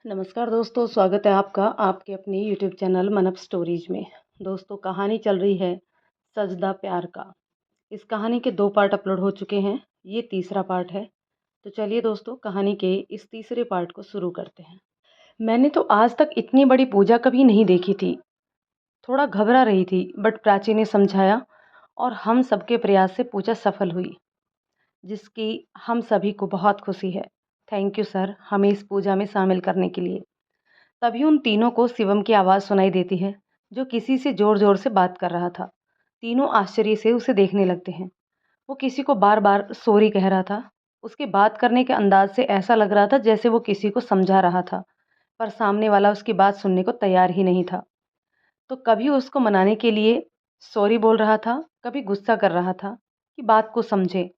नमस्कार दोस्तों, स्वागत है आपका आपके अपने यूट्यूब चैनल मनप स्टोरीज में। दोस्तों, कहानी चल रही है सजदा प्यार का। इस कहानी के 2 पार्ट अपलोड हो चुके हैं, ये तीसरा पार्ट है। तो चलिए दोस्तों, कहानी के इस तीसरे पार्ट को शुरू करते हैं। मैंने तो आज तक इतनी बड़ी पूजा कभी नहीं देखी थी। थोड़ा घबरा रही थी, बट प्राची ने समझाया और हम सबके प्रयास से पूजा सफल हुई, जिसकी हम सभी को बहुत खुशी है। थैंक यू सर, हमें इस पूजा में शामिल करने के लिए। तभी उन तीनों को शिवम की आवाज़ सुनाई देती है, जो किसी से ज़ोर ज़ोर से बात कर रहा था। तीनों आश्चर्य से उसे देखने लगते हैं। वो किसी को बार बार सॉरी कह रहा था। उसके बात करने के अंदाज से ऐसा लग रहा था जैसे वो किसी को समझा रहा था, पर सामने वाला उसकी बात सुनने को तैयार ही नहीं था। तो कभी उसको मनाने के लिए सॉरी बोल रहा था, कभी गुस्सा कर रहा था कि बात को समझे।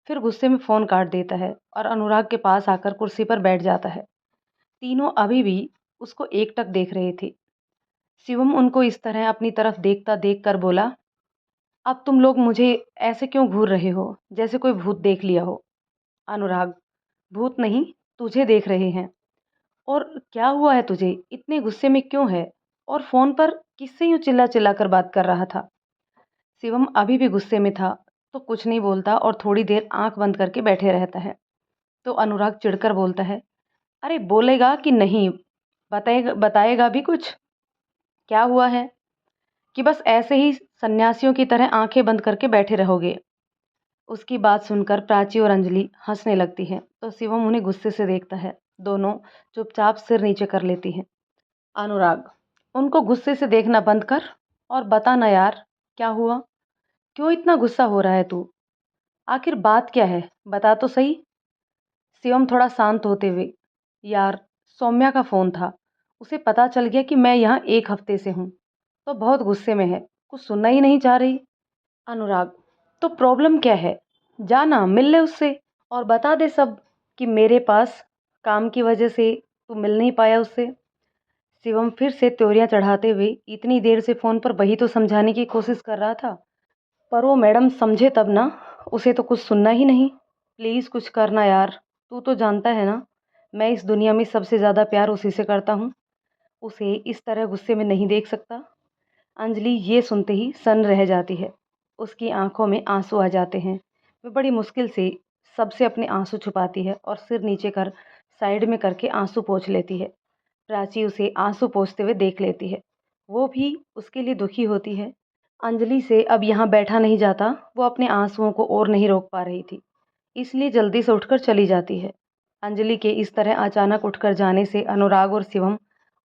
फिर गुस्से में फ़ोन काट देता है और अनुराग के पास आकर कुर्सी पर बैठ जाता है। तीनों अभी भी उसको एकटक देख रहे थे। शिवम उनको इस तरह अपनी तरफ देखता देखकर बोला, अब तुम लोग मुझे ऐसे क्यों घूर रहे हो, जैसे कोई भूत देख लिया हो। अनुराग, भूत नहीं, तुझे देख रहे हैं। और क्या हुआ है तुझे, इतने गुस्से में क्यों है? और फोन पर किससे यूं चिल्ला चिल्ला कर बात कर रहा था? शिवम अभी भी गुस्से में था, तो कुछ नहीं बोलता और थोड़ी देर आंख बंद करके बैठे रहता है। तो अनुराग चिढ़कर बोलता है, अरे बोलेगा कि नहीं? बताएगा बताएगा भी कुछ? क्या हुआ है कि बस ऐसे ही सन्यासियों की तरह आंखें बंद करके बैठे रहोगे? उसकी बात सुनकर प्राची और अंजलि हंसने लगती है, तो शिवम उन्हें गुस्से से देखता है। दोनों चुपचाप सिर नीचे कर लेती हैं। अनुराग, उनको गुस्से से देखना बंद कर और बता ना यार, क्या हुआ? क्यों इतना गुस्सा हो रहा है तू? आखिर बात क्या है, बता तो सही। शिवम थोड़ा शांत होते हुए, यार, सौम्या का फ़ोन था। उसे पता चल गया कि मैं यहाँ 1 हफ्ते से हूँ, तो बहुत गुस्से में है, कुछ सुनना ही नहीं चाह रही। अनुराग, तो प्रॉब्लम क्या है? जा ना, मिल ले उससे और बता दे सब, कि मेरे पास काम की वजह से तू मिल नहीं पाया उससे। शिवम फिर से त्योरियां चढ़ाते हुए इतनी देर से फ़ोन पर वही तो समझाने की कोशिश कर रहा था, पर वो मैडम समझे तब ना, उसे तो कुछ सुनना ही नहीं। प्लीज़ कुछ करना यार, तू तो जानता है ना, मैं इस दुनिया में सबसे ज़्यादा प्यार उसी से करता हूँ। उसे इस तरह गुस्से में नहीं देख सकता। अंजलि ये सुनते ही सन्न रह जाती है। उसकी आंखों में आंसू आ जाते हैं। वह बड़ी मुश्किल से सबसे अपने आंसू छुपाती है और सिर नीचे कर साइड में करके आंसू पोंछ लेती है। प्राची उसे आंसू पोंछते हुए देख लेती है। वो भी उसके लिए दुखी होती है। अंजलि से अब यहाँ बैठा नहीं जाता। वो अपने आंसुओं को और नहीं रोक पा रही थी, इसलिए जल्दी से उठकर चली जाती है। अंजलि के इस तरह अचानक उठकर जाने से अनुराग और शिवम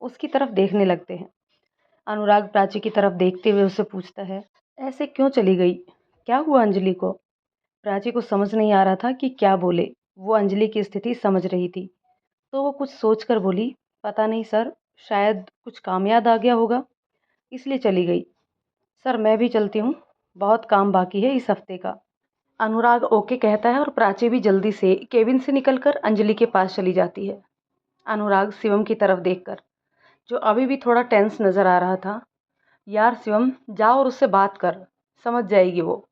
उसकी तरफ देखने लगते हैं। अनुराग प्राची की तरफ देखते हुए उससे पूछता है, ऐसे क्यों चली गई? क्या हुआ अंजलि को? प्राची को समझ नहीं आ रहा था कि क्या बोले। वो अंजलि की स्थिति समझ रही थी, तो वो कुछ सोचकर बोली, पता नहीं सर, शायद कुछ काम याद आ गया होगा, इसलिए चली गई। सर मैं भी चलती हूँ, बहुत काम बाकी है इस हफ्ते का। अनुराग ओके कहता है और प्राची भी जल्दी से केबिन से निकलकर अंजलि के पास चली जाती है। अनुराग शिवम की तरफ देखकर, जो अभी भी थोड़ा टेंस नजर आ रहा था, यार शिवम, जा और उससे बात कर, समझ जाएगी वो।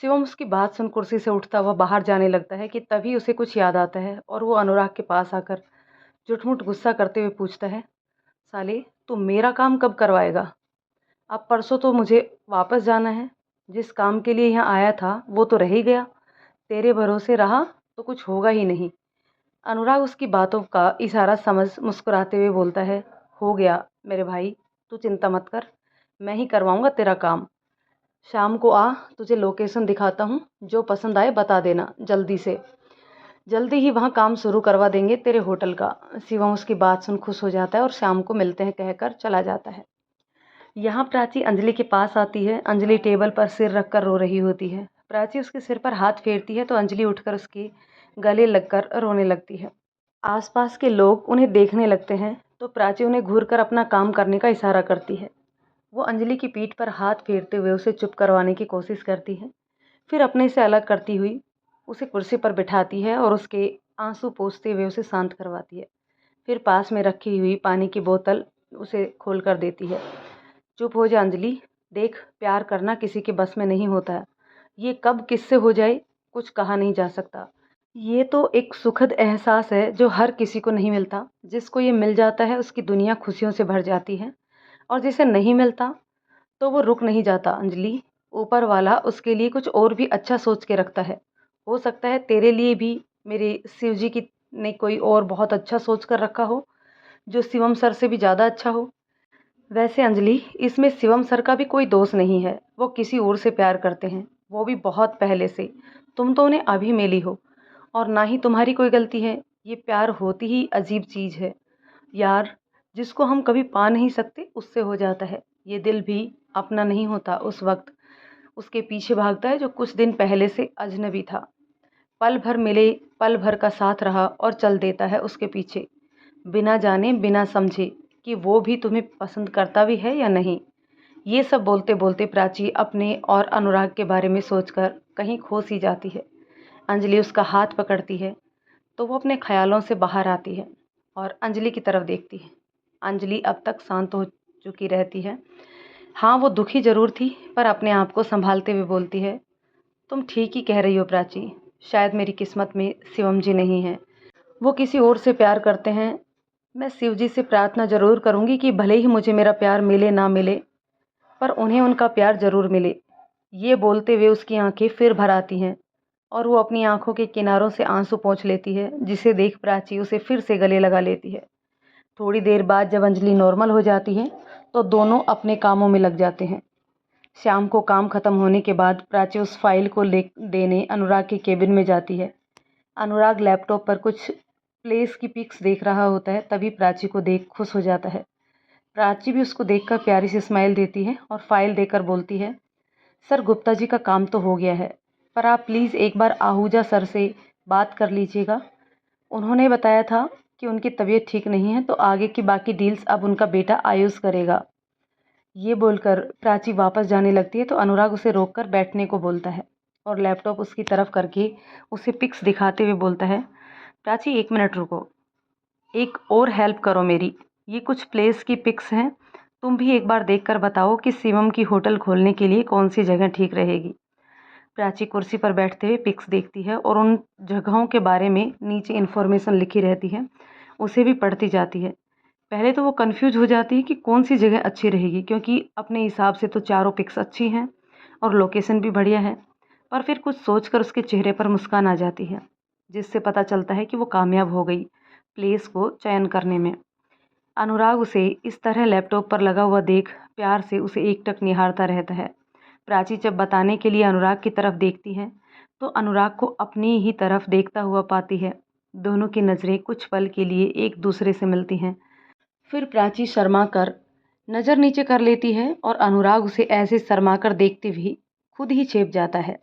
शिवम उसकी बात सुन कुर्सी से उठता हुआ बाहर जाने लगता है कि तभी उसे कुछ याद आता है और वो अनुराग के पास आकर झुठमुठ गुस्सा करते हुए पूछता है, साले, तू मेरा काम कब करवाएगा? अब परसों तो मुझे वापस जाना है। जिस काम के लिए यहाँ आया था वो तो रह ही गया। तेरे भरोसे रहा तो कुछ होगा ही नहीं। अनुराग उसकी बातों का इशारा समझ मुस्कुराते हुए बोलता है, हो गया मेरे भाई, तू चिंता मत कर, मैं ही करवाऊंगा तेरा काम। शाम को आ, तुझे लोकेशन दिखाता हूँ, जो पसंद आए बता देना जल्दी से। जल्दी ही वहाँ काम शुरू करवा देंगे तेरे होटल का। शिवम उसकी बात सुन खुश हो जाता है और शाम को मिलते हैं कहकर चला जाता है। यहाँ प्राची अंजलि के पास आती है। अंजलि टेबल पर सिर रखकर रो रही होती है। प्राची उसके सिर पर हाथ फेरती है तो अंजलि उठकर उसके गले लगकर रोने लगती है। आसपास के लोग उन्हें देखने लगते हैं, तो प्राची उन्हें घूरकर अपना काम करने का इशारा करती है। वो अंजलि की पीठ पर हाथ फेरते हुए उसे चुप करवाने की कोशिश करती है। फिर अपने से अलग करती हुई उसे कुर्सी पर बिठाती है और उसके आंसू पोंछते हुए उसे शांत करवाती है। फिर पास में रखी हुई पानी की बोतल उसे खोल कर देती है। चुप हो जा अंजलि, देख, प्यार करना किसी के बस में नहीं होता है। ये कब किससे हो जाए कुछ कहा नहीं जा सकता। ये तो एक सुखद एहसास है जो हर किसी को नहीं मिलता। जिसको ये मिल जाता है उसकी दुनिया खुशियों से भर जाती है, और जिसे नहीं मिलता तो वो रुक नहीं जाता अंजलि। ऊपर वाला उसके लिए कुछ और भी अच्छा सोच के रखता है। हो सकता है तेरे लिए भी मेरे शिव जी की ने कोई और बहुत अच्छा सोच कर रखा हो, जो शिवम सर से भी ज़्यादा अच्छा हो। वैसे अंजलि, इसमें शिवम सर का भी कोई दोष नहीं है। वो किसी और से प्यार करते हैं, वो भी बहुत पहले से। तुम तो उन्हें अभी मिली हो, और ना ही तुम्हारी कोई गलती है। ये प्यार होती ही अजीब चीज़ है यार। जिसको हम कभी पा नहीं सकते उससे हो जाता है। ये दिल भी अपना नहीं होता उस वक्त। उसके पीछे भागता है जो कुछ दिन पहले से अजनबी था। पल भर मिले, पल भर का साथ रहा और चल देता है उसके पीछे, बिना जाने बिना समझे कि वो भी तुम्हें पसंद करता भी है या नहीं। ये सब बोलते बोलते प्राची अपने और अनुराग के बारे में सोचकर कहीं खो सी जाती है। अंजलि उसका हाथ पकड़ती है तो वो अपने ख्यालों से बाहर आती है और अंजलि की तरफ देखती है। अंजलि अब तक शांत हो चुकी रहती है। हाँ, वो दुखी जरूर थी, पर अपने आप को संभालते हुए बोलती है, तुम ठीक ही कह रही हो प्राची। शायद मेरी किस्मत में शिवम जी नहीं है, वो किसी और से प्यार करते हैं। मैं शिव जी से प्रार्थना जरूर करूंगी कि भले ही मुझे मेरा प्यार मिले ना मिले, पर उन्हें उनका प्यार जरूर मिले। ये बोलते हुए उसकी आंखें फिर भर आती हैं और वो अपनी आंखों के किनारों से आंसू पोंछ लेती है, जिसे देख प्राची उसे फिर से गले लगा लेती है। थोड़ी देर बाद जब अंजलि नॉर्मल हो जाती है तो दोनों अपने कामों में लग जाते हैं। शाम को काम खत्म होने के बाद प्राची उस फाइल को ले देने अनुराग के केबिन में जाती है। अनुराग लैपटॉप पर कुछ प्लेस की पिक्स देख रहा होता है, तभी प्राची को देख खुश हो जाता है। प्राची भी उसको देखकर प्यारी सी स्माइल देती है और फाइल देकर बोलती है, सर गुप्ता जी का काम तो हो गया है, पर आप प्लीज़ एक बार आहूजा सर से बात कर लीजिएगा। उन्होंने बताया था कि उनकी तबीयत ठीक नहीं है, तो आगे की बाकी डील्स अब उनका बेटा आयुष करेगा। ये बोलकर प्राची वापस जाने लगती है तो अनुराग उसे रोककर बैठने को बोलता है और लैपटॉप उसकी तरफ करके उसे पिक्स दिखाते हुए बोलता है, प्राची एक मिनट रुको, एक और हेल्प करो मेरी। ये कुछ प्लेस की पिक्स हैं, तुम भी एक बार देखकर बताओ कि शिवम की होटल खोलने के लिए कौन सी जगह ठीक रहेगी। प्राची कुर्सी पर बैठते हुए पिक्स देखती है और उन जगहों के बारे में नीचे इन्फॉर्मेशन लिखी रहती है, उसे भी पढ़ती जाती है। पहले तो वो कंफ्यूज हो जाती है कि कौन सी जगह अच्छी रहेगी, क्योंकि अपने हिसाब से तो चारों पिक्स अच्छी हैं और लोकेशन भी बढ़िया है। पर फिर कुछ सोचकर उसके चेहरे पर मुस्कान आ जाती है, जिससे पता चलता है कि वो कामयाब हो गई प्लेस को चयन करने में। अनुराग उसे इस तरह लैपटॉप पर लगा हुआ देख प्यार से उसे एकटक निहारता रहता है। प्राची जब बताने के लिए अनुराग की तरफ देखती है तो अनुराग को अपनी ही तरफ देखता हुआ पाती है। दोनों की नज़रें कुछ पल के लिए एक दूसरे से मिलती हैं। फिर प्राची शर्मा कर नज़र नीचे कर लेती है और अनुराग उसे ऐसे शर्मा कर देखते हुए खुद ही छिप जाता है।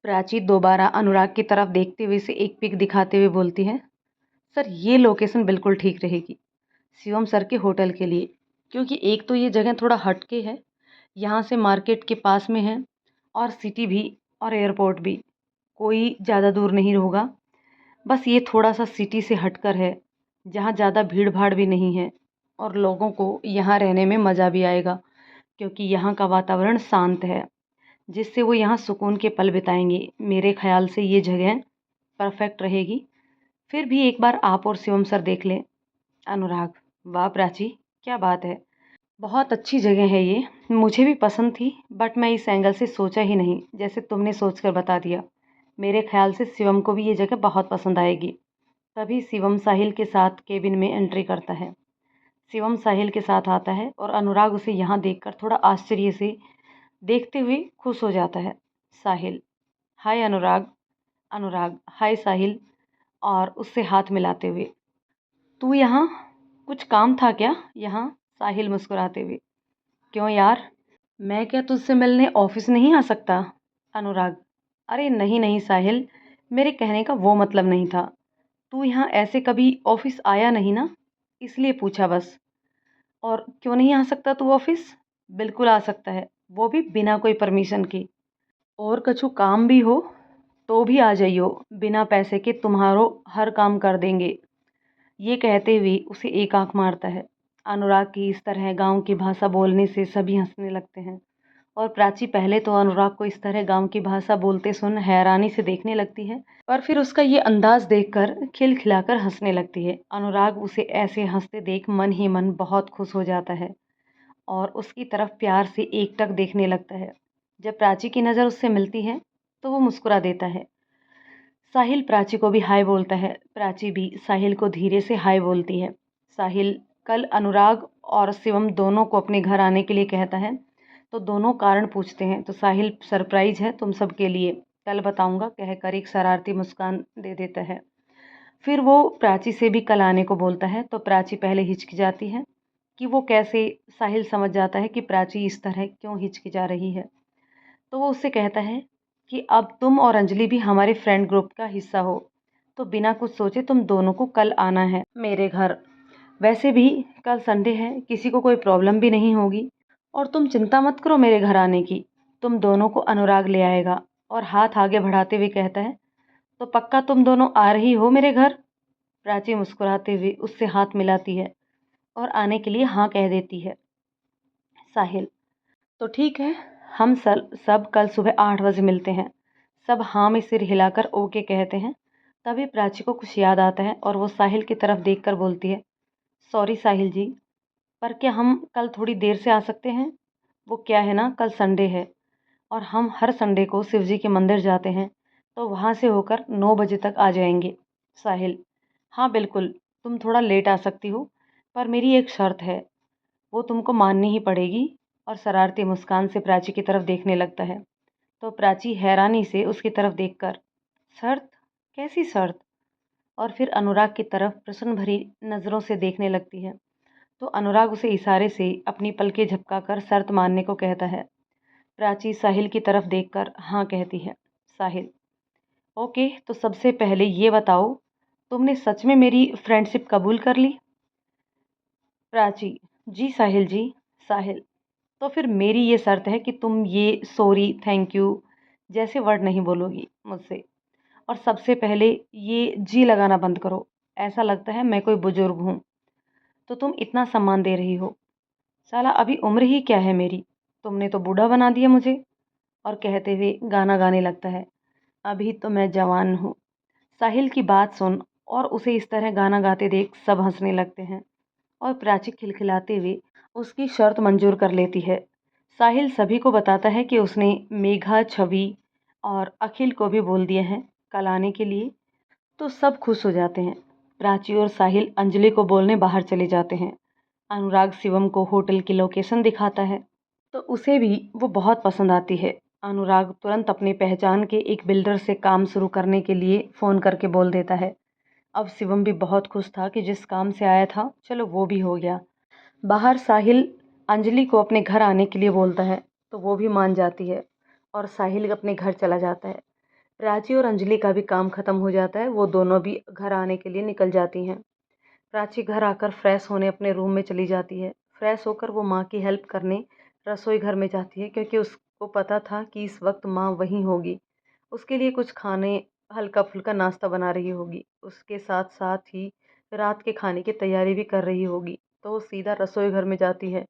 प्राची दोबारा अनुराग की तरफ देखते हुए से एक पिक दिखाते हुए बोलती है, सर ये लोकेशन बिल्कुल ठीक रहेगी शिवम सर के होटल के लिए, क्योंकि एक तो ये जगह थोड़ा हटके है, यहाँ से मार्केट के पास में है, और सिटी भी और एयरपोर्ट भी कोई ज़्यादा दूर नहीं होगा। बस ये थोड़ा सा सिटी से हटकर है, जहाँ ज़्यादा भीड़ भाड़ भी नहीं है, और लोगों को यहाँ रहने में मज़ा भी आएगा, क्योंकि यहाँ का वातावरण शांत है, जिससे वो यहाँ सुकून के पल बिताएंगे। मेरे ख्याल से ये जगह परफेक्ट रहेगी। फिर भी एक बार आप और शिवम सर देख लें। अनुराग, वाह प्राची, क्या बात है, बहुत अच्छी जगह है ये। मुझे भी पसंद थी, बट मैं इस एंगल से सोचा ही नहीं जैसे तुमने सोचकर बता दिया। मेरे ख्याल से शिवम को भी ये जगह बहुत पसंद आएगी। तभी शिवम साहिल के साथ केबिन में एंट्री करता है। शिवम साहिल के साथ आता है और अनुराग उसे यहाँ देखकर थोड़ा आश्चर्य से देखते हुए खुश हो जाता है। साहिल, हाय अनुराग। अनुराग, हाय साहिल, और उससे हाथ मिलाते हुए, तू यहाँ कुछ काम था क्या यहाँ? साहिल मुस्कुराते हुए, क्यों यार, मैं क्या तुझसे मिलने ऑफिस नहीं आ सकता? अनुराग, अरे नहीं नहीं साहिल, मेरे कहने का वो मतलब नहीं था। तू यहाँ ऐसे कभी ऑफिस आया नहीं ना, इसलिए पूछा बस। और क्यों नहीं आ सकता तू ऑफिस? बिल्कुल आ सकता है, वो भी बिना कोई परमिशन के। और कछु काम भी हो तो भी आ जाइयो, बिना पैसे के तुम्हारो हर काम कर देंगे। ये कहते हुए उसे एक आंख मारता है। अनुराग की इस तरह गांव की भाषा बोलने से सभी हंसने लगते हैं और प्राची पहले तो अनुराग को इस तरह गांव की भाषा बोलते सुन हैरानी से देखने लगती है, पर फिर उसका ये अंदाज देखकर खिलखिलाकर हंसने लगती है। अनुराग उसे ऐसे हंसते देख मन ही मन बहुत खुश हो जाता है और उसकी तरफ प्यार से एकटक देखने लगता है। जब प्राची की नज़र उससे मिलती है तो वो मुस्कुरा देता है। साहिल प्राची को भी हाय बोलता है। प्राची भी साहिल को धीरे से हाय बोलती है। साहिल कल अनुराग और शिवम दोनों को अपने घर आने के लिए कहता है, तो दोनों कारण पूछते हैं। तो साहिल सरप्राइज है तुम सबके लिए, कल बताऊंगा कहकर एक शरारती मुस्कान दे देता है। फिर वो प्राची से भी कल आने को बोलता है। तो प्राची पहले हिचकी जाती है कि वो कैसे, साहिल समझ जाता है कि प्राची इस तरह क्यों हिचकिचा रही है। तो वो उससे कहता है कि अब तुम और अंजलि भी हमारे फ्रेंड ग्रुप का हिस्सा हो, तो बिना कुछ सोचे तुम दोनों को कल आना है मेरे घर। वैसे भी कल संडे है, किसी को कोई प्रॉब्लम भी नहीं होगी और तुम चिंता मत करो मेरे घर आने की, तुम दोनों को अनुराग ले आएगा। और हाथ आगे बढ़ाते हुए कहता है, तो पक्का तुम दोनों आ रही हो मेरे घर। प्राची मुस्कुराते हुए उससे हाथ मिलाती है और आने के लिए हाँ कह देती है। साहिल, तो ठीक है, हम सब कल सुबह 8 बजे मिलते हैं। सब हाँ में सिर हिलाकर ओके कहते हैं। तभी प्राची को कुछ याद आता है और वो साहिल की तरफ देखकर बोलती है, सॉरी साहिल जी, पर क्या हम कल थोड़ी देर से आ सकते हैं? वो क्या है ना, कल संडे है और हम हर संडे को शिव जी के मंदिर जाते हैं, तो वहाँ से होकर 9 बजे तक आ जाएंगे। साहिल, हाँ बिल्कुल, तुम थोड़ा लेट आ सकती हो, पर मेरी एक शर्त है, वो तुमको माननी ही पड़ेगी। और शरारती मुस्कान से प्राची की तरफ देखने लगता है। तो प्राची हैरानी से उसकी तरफ देखकर, शर्त? कैसी शर्त? और फिर अनुराग की तरफ प्रश्न भरी नज़रों से देखने लगती है। तो अनुराग उसे इशारे से अपनी पलकें झपकाकर शर्त मानने को कहता है। प्राची साहिल की तरफ देखकर हाँ कहती है। साहिल, ओके, तो सबसे पहले ये बताओ, तुमने सच में मेरी फ्रेंडशिप कबूल कर ली? प्राची, जी साहिल जी। साहिल, तो फिर मेरी ये शर्त है कि तुम ये सॉरी, थैंक यू जैसे वर्ड नहीं बोलोगी मुझसे। और सबसे पहले ये जी लगाना बंद करो, ऐसा लगता है मैं कोई बुजुर्ग हूँ तो तुम इतना सम्मान दे रही हो। साला अभी उम्र ही क्या है मेरी, तुमने तो बूढ़ा बना दिया मुझे। और कहते हुए गाना गाने लगता है, अभी तो मैं जवान हूँ। साहिल की बात सुन और उसे इस तरह गाना गाते देख सब हंसने लगते हैं और प्राची खिलखिलाते हुए उसकी शर्त मंजूर कर लेती है। साहिल सभी को बताता है कि उसने मेघा, छवि और अखिल को भी बोल दिया है कल आने के लिए। तो सब खुश हो जाते हैं। प्राची और साहिल अंजलि को बोलने बाहर चले जाते हैं। अनुराग शिवम को होटल की लोकेशन दिखाता है, तो उसे भी वो बहुत पसंद आती है। अनुराग तुरंत अपनी पहचान के एक बिल्डर से काम शुरू करने के लिए फ़ोन करके बोल देता है। अब शिवम भी बहुत खुश था कि जिस काम से आया था चलो वो भी हो गया। बाहर साहिल अंजलि को अपने घर आने के लिए बोलता है, तो वो भी मान जाती है और साहिल अपने घर चला जाता है। प्राची और अंजलि का भी काम खत्म हो जाता है, वो दोनों भी घर आने के लिए निकल जाती हैं। प्राची घर आकर फ्रेश होने अपने रूम में चली जाती है। फ्रेश होकर वो माँ की हेल्प करने रसोई घर में जाती है, क्योंकि उसको पता था कि इस वक्त माँ वहीं होगी। उसके लिए कुछ खाने, हल्का फुल्का नाश्ता बना रही होगी, उसके साथ साथ ही रात के खाने की तैयारी भी कर रही होगी। तो वो सीधा रसोई घर में जाती है,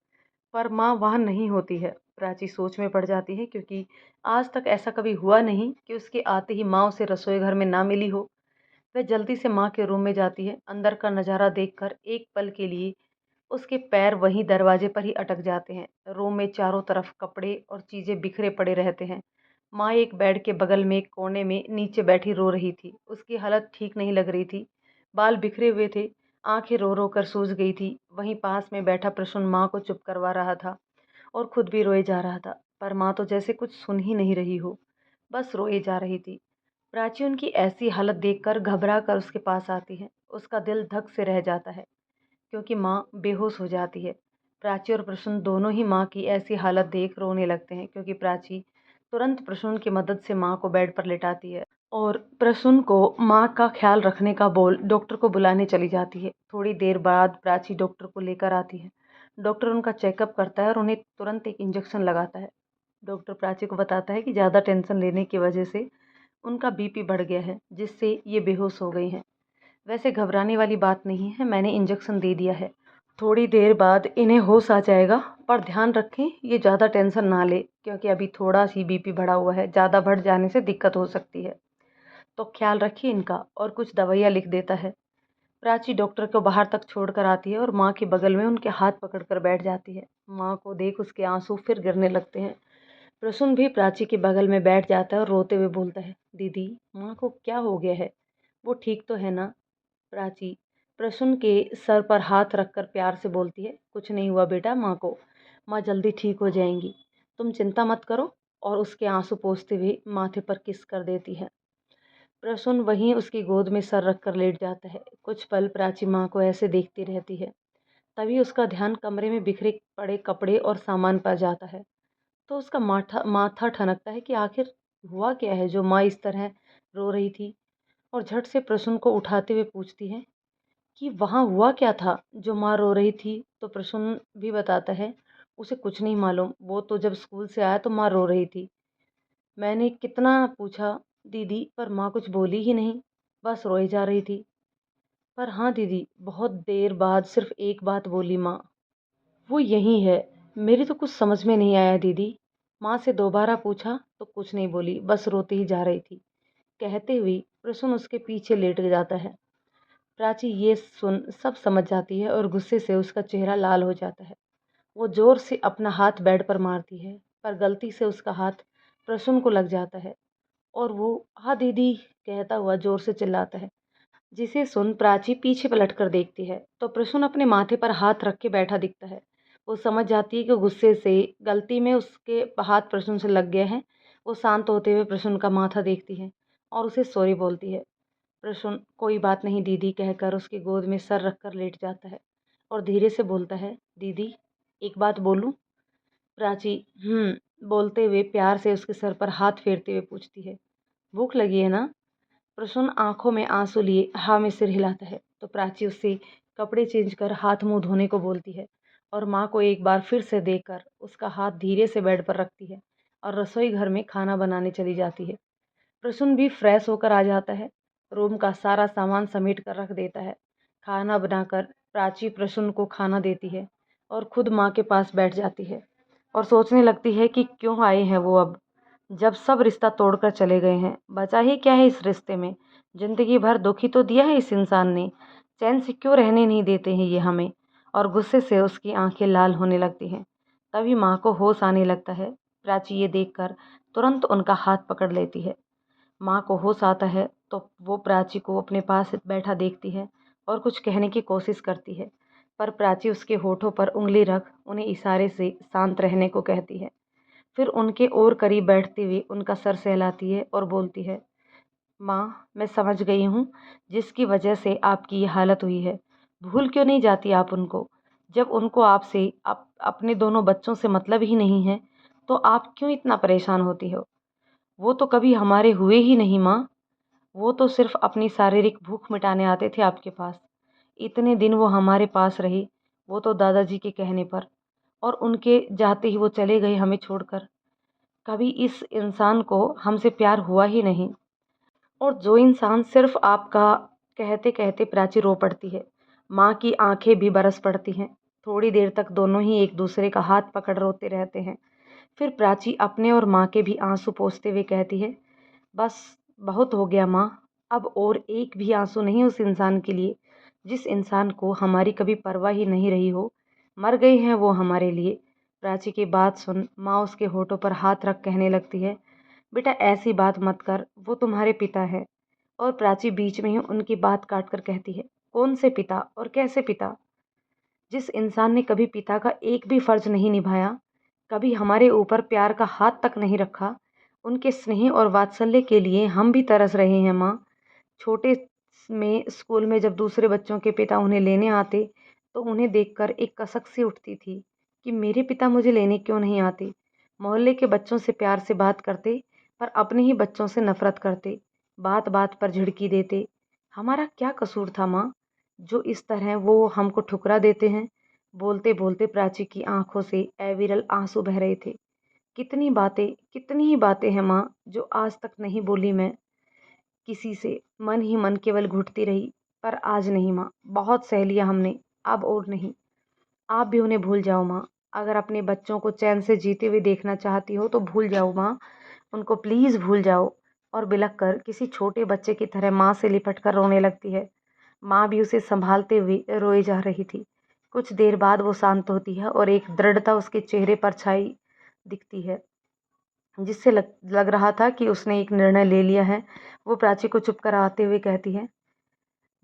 पर माँ वहाँ नहीं होती है। प्राची सोच में पड़ जाती है, क्योंकि आज तक ऐसा कभी हुआ नहीं कि उसके आते ही माँ उसे रसोई घर में ना मिली हो। वह जल्दी से माँ के रूम में जाती है। अंदर का नज़ारा देखकर एक पल के लिए उसके पैर वहीं दरवाजे पर ही अटक जाते हैं। रूम में चारों तरफ कपड़े और चीज़ें बिखरे पड़े रहते हैं। माँ एक बेड के बगल में एक कोने में नीचे बैठी रो रही थी। उसकी हालत ठीक नहीं लग रही थी, बाल बिखरे हुए थे, आंखें रो रो कर सूज गई थी। वहीं पास में बैठा प्रसून माँ को चुप करवा रहा था और खुद भी रोए जा रहा था, पर माँ तो जैसे कुछ सुन ही नहीं रही हो, बस रोए जा रही थी। प्राची उनकी ऐसी हालत देखकर घबरा कर उसके पास आती है। उसका दिल धक से रह जाता है, क्योंकि माँ बेहोश हो जाती है। प्राची और प्रसून दोनों ही माँ की ऐसी हालत देख रोने लगते हैं, क्योंकि प्राची तुरंत प्रसून की मदद से माँ को बेड पर लेटाती है और प्रसून को माँ का ख्याल रखने का बोल डॉक्टर को बुलाने चली जाती है। थोड़ी देर बाद प्राची डॉक्टर को लेकर आती है। डॉक्टर उनका चेकअप करता है और उन्हें तुरंत एक इंजेक्शन लगाता है। डॉक्टर प्राची को बताता है कि ज़्यादा टेंशन लेने की वजह से उनका बीपी बढ़ गया है, जिससे ये बेहोश हो गई हैं। वैसे घबराने वाली बात नहीं है, मैंने इंजेक्शन दे दिया है, थोड़ी देर बाद इन्हें होश आ जाएगा, पर ध्यान रखें ये ज़्यादा टेंशन ना ले, क्योंकि अभी थोड़ा सी बीपी बढ़ा हुआ है, ज़्यादा बढ़ जाने से दिक्कत हो सकती है। तो ख्याल रखिए इनका, और कुछ दवाइयाँ लिख देता है। प्राची डॉक्टर को बाहर तक छोड़ कर आती है और माँ के बगल में उनके हाथ पकड़ कर बैठ जाती है। माँ को देख उसके आंसू फिर गिरने लगते हैं। प्रसून भी प्राची के बगल में बैठ जाता है और रोते हुए बोलता है, दीदी माँ को क्या हो गया है, वो ठीक तो है ना। प्राची प्रसून के सर पर हाथ रखकर प्यार से बोलती है, कुछ नहीं हुआ बेटा, माँ जल्दी ठीक हो जाएंगी, तुम चिंता मत करो। और उसके आंसू पोंछते हुए माथे पर किस कर देती है। प्रसून वहीं उसकी गोद में सर रखकर लेट जाता है। कुछ पल प्राची माँ को ऐसे देखती रहती है। तभी उसका ध्यान कमरे में बिखरे पड़े कपड़े और सामान पर जाता है। तो उसका माथा माथा ठनकता है कि आखिर हुआ क्या है जो माँ इस तरह रो रही थी। और झट से प्रसून को उठाते हुए पूछती है कि वहाँ हुआ क्या था जो माँ रो रही थी। तो प्रसून भी बताता है, उसे कुछ नहीं मालूम, वो तो जब स्कूल से आया तो माँ रो रही थी। मैंने कितना पूछा दीदी, पर माँ कुछ बोली ही नहीं, बस रोई जा रही थी। पर हाँ दीदी, बहुत देर बाद सिर्फ एक बात बोली माँ, वो यही है। मेरी तो कुछ समझ में नहीं आया दीदी। माँ से दोबारा पूछा तो कुछ नहीं बोली, बस रोती ही जा रही थी। कहते हुए प्रसून उसके पीछे लेट जाता है। प्राची ये सुन सब समझ जाती है और गुस्से से उसका चेहरा लाल हो जाता है। वो जोर से अपना हाथ बेड पर मारती है, पर गलती से उसका हाथ प्रसून को लग जाता है और वो हाँ दीदी कहता हुआ जोर से चिल्लाता है। जिसे सुन प्राची पीछे पलट कर देखती है तो प्रसून अपने माथे पर हाथ रख के बैठा दिखता है। वो समझ जाती है कि गुस्से से गलती में उसके हाथ प्रसून से लग गए हैं। वो शांत होते हुए प्रसून का माथा देखती है और उसे सॉरी बोलती है। प्रसून कोई बात नहीं दीदी कहकर उसकी गोद में सर रखकर लेट जाता है और धीरे से बोलता है, दीदी एक बात बोलूं। प्राची बोलते हुए प्यार से उसके सर पर हाथ फेरते हुए पूछती है, भूख लगी है ना। प्रसून आंखों में आंसू लिए हाँ में सिर हिलाता है। तो प्राची उससे कपड़े चेंज कर हाथ मुंह धोने को बोलती है और माँ को एक बार फिर से देखकर उसका हाथ धीरे से बेड पर रखती है और रसोई घर में खाना बनाने चली जाती है। प्रसून भी फ्रेश होकर आ जाता है, रूम का सारा सामान समेट कर रख देता है। खाना बनाकर प्राची प्रसून को खाना देती है और खुद माँ के पास बैठ जाती है और सोचने लगती है कि क्यों आए हैं वो अब, जब सब रिश्ता तोड़कर चले गए हैं। बचा ही क्या है इस रिश्ते में, जिंदगी भर दुखी तो दिया है इस इंसान ने, चैन से क्यों रहने नहीं देते हैं ये हमें। और गुस्से से उसकी आंखें लाल होने लगती हैं। तभी माँ को होश आने लगता है। प्राची ये देखकर तुरंत उनका हाथ पकड़ लेती है। माँ को होश आता है तो वो प्राची को अपने पास बैठा देखती है और कुछ कहने की कोशिश करती है, पर प्राची उसके होठों पर उंगली रख उन्हें इशारे से शांत रहने को कहती है। फिर उनके और करीब बैठते हुए उनका सर सहलाती है और बोलती है, माँ मैं समझ गई हूँ जिसकी वजह से आपकी ये हालत हुई है। भूल क्यों नहीं जाती आप उनको, जब उनको आपसे अपने दोनों बच्चों से मतलब ही नहीं है तो आप क्यों इतना परेशान होती हो। वो तो कभी हमारे हुए ही नहीं माँ, वो तो सिर्फ अपनी शारीरिक भूख मिटाने आते थे आपके पास। इतने दिन वो हमारे पास रही, वो तो दादाजी के कहने पर, और उनके जाते ही वो चले गए हमें छोड़कर। कभी इस इंसान को हमसे प्यार हुआ ही नहीं। और जो इंसान सिर्फ आपका, कहते कहते प्राची रो पड़ती है। माँ की आंखें भी बरस पड़ती हैं। थोड़ी देर तक दोनों ही एक दूसरे का हाथ पकड़ रोते रहते हैं। फिर प्राची अपने और माँ के भी आंसू पोंछते हुए कहती है, बस बहुत हो गया माँ, अब और एक भी आंसू नहीं उस इंसान के लिए जिस इंसान को हमारी कभी परवाह ही नहीं रही हो। मर गए हैं वो हमारे लिए। प्राची की बात सुन माँ उसके होठों पर हाथ रख कहने लगती है, बेटा ऐसी बात मत कर, वो तुम्हारे पिता है। और प्राची बीच में ही उनकी बात काट कर कहती है, कौन से पिता और कैसे पिता। जिस इंसान ने कभी पिता का एक भी फर्ज नहीं निभाया, कभी हमारे ऊपर प्यार का हाथ तक नहीं रखा, उनके स्नेह और वात्सल्य के लिए हम भी तरस रहे हैं माँ। छोटे में स्कूल में जब दूसरे बच्चों के पिता उन्हें लेने आते तो उन्हें देखकर एक कसक सी उठती थी कि मेरे पिता मुझे लेने क्यों नहीं आते। मोहल्ले के बच्चों से प्यार से बात करते, पर अपने ही बच्चों से नफरत करते, बात बात पर झिड़की देते। हमारा क्या कसूर था माँ, जो इस तरह वो हमको ठुकरा देते हैं। बोलते बोलते प्राची की आंखों से अविरल आंसू बह रहे थे। कितनी ही बातें हैं माँ जो आज तक नहीं बोली मैं किसी से, मन ही मन केवल घुटती रही। पर आज नहीं माँ, बहुत सह लिया हमने, अब और नहीं। आप भी उन्हें भूल जाओ माँ। अगर अपने बच्चों को चैन से जीते हुए देखना चाहती हो तो भूल जाओ माँ, उनको प्लीज़ भूल जाओ। और बिलख कर किसी छोटे बच्चे की तरह माँ से लिपट कर रोने लगती है। माँ भी उसे संभालते हुए रोए जा रही थी। कुछ देर बाद वो शांत होती है और एक दृढ़ता उसके चेहरे पर छाई दिखती है, जिससे लग रहा था कि उसने एक निर्णय ले लिया है। वो प्राची को चुप कराते हुए कहती है,